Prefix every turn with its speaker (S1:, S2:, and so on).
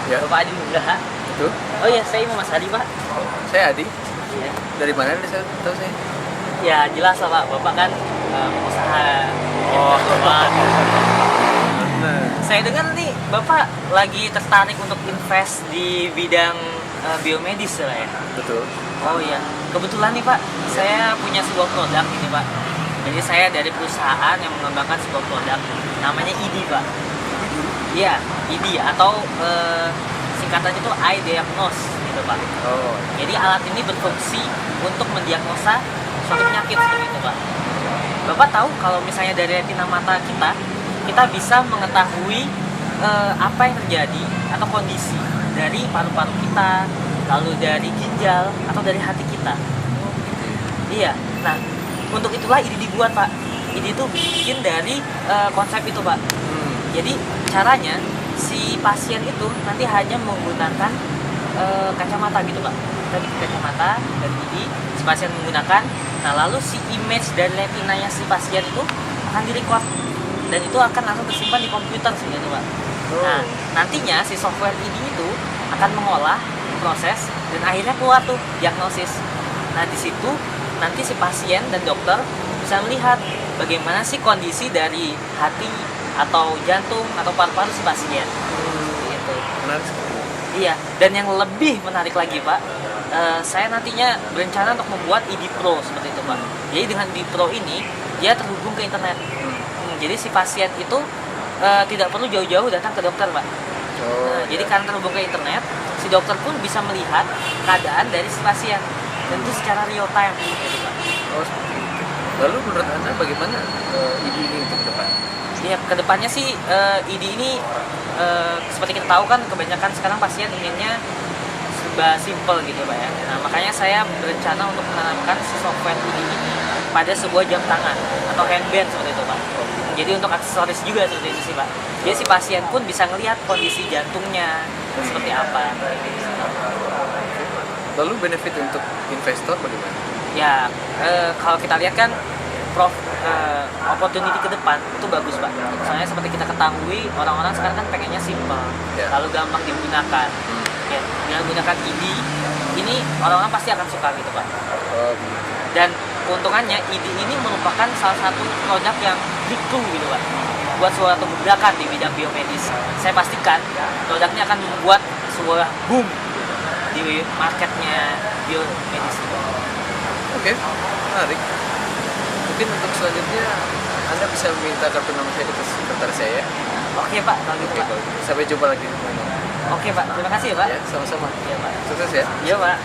S1: Ya.
S2: Bapak Adi Nugraha.
S1: Betul.
S2: Oh iya, saya Mas Adi, Pak.
S1: Saya Adi.
S2: Ya,
S1: Dari mana nih saya tahu saya?
S2: ya jelas lah Pak, Bapak kan pengusaha.
S1: Oh.
S2: Bapak.
S1: Benar.
S2: Saya dengar nih Bapak lagi tertarik untuk invest di bidang biomedis lah ya.
S1: Betul.
S2: Oh iya, kebetulan nih Pak, saya punya sebuah produk ini Pak. Jadi saya dari perusahaan yang mengembangkan sebuah produk, namanya ID Pak. Iya, ID atau singkatannya itu eye diagnose gitu Pak.
S1: Oh.
S2: Jadi alat ini berfungsi untuk mendiagnosa suatu penyakit seperti itu Pak. Bapak tahu kalau misalnya dari retina mata kita bisa mengetahui apa yang terjadi atau kondisi dari paru-paru kita, lalu dari ginjal atau dari hati kita. Iya. Nah, untuk itulah ini dibuat Pak. Ini tuh bikin dari konsep itu Pak. Jadi caranya si pasien itu nanti hanya menggunakan kacamata gitu Pak. Kita bikin kacamata dan ini si pasien menggunakan. Nah lalu si image dari retinanya si pasien itu akan direcord dan itu akan langsung tersimpan di komputer seperti itu Pak. Nah nantinya si software ini itu akan mengolah, proses dan akhirnya keluar tuh diagnosis. Nah di situ nanti si pasien dan dokter bisa melihat bagaimana sih kondisi dari hati atau jantung atau paru-paru si pasien. Gitu.
S1: Menarik sekali.
S2: Iya, dan yang lebih menarik lagi Pak, saya nantinya berencana untuk membuat ID Pro seperti itu Pak. Jadi dengan ID Pro ini dia terhubung ke internet. Jadi si pasien itu tidak perlu jauh-jauh datang ke dokter Pak.
S1: Oh.
S2: Jadi karena terhubung ke internet, si dokter pun bisa melihat keadaan dari si pasien dan itu secara real time gitu Pak.
S1: Oh, seperti itu. Lalu menurut Anda bagaimana ide ini untuk ke depan?
S2: Ya kedepannya sih ID ini seperti kita tahu kan kebanyakan sekarang pasien inginnya serba simple gitu Pak ya. Nah makanya saya berencana untuk menanamkan si software ID ini pada sebuah jam tangan atau handband seperti itu Pak. Jadi untuk aksesoris juga seperti itu sih Pak. Jadi si pasien pun bisa ngelihat kondisi jantungnya seperti apa.
S1: Lalu benefit untuk investor bagaimana?
S2: Ya kalau kita lihat kan opportunity ke depan itu bagus Pak. Soalnya seperti kita ketahui orang-orang sekarang kan pengennya simple, lalu gampang digunakan. Ya, dengan menggunakan ini orang-orang pasti akan suka gitu Pak. Dan keuntungannya ID ini merupakan salah satu produk yang breakthrough gitu Pak, buat suatu gebrakan di bidang biomedis. Saya pastikan produknya akan membuat sebuah boom di marketnya biomedis.
S1: Oke, menarik. Mungkin untuk selanjutnya Anda bisa meminta kartu nama saya ke sekretaris saya.
S2: Oke Pak, kalau gitu Pak.
S1: Sampai jumpa lagi.
S2: Oke Pak, terima kasih ya Pak.
S1: Ya, sama-sama.
S2: Iya Pak.
S1: Sukses ya.
S2: Iya Pak.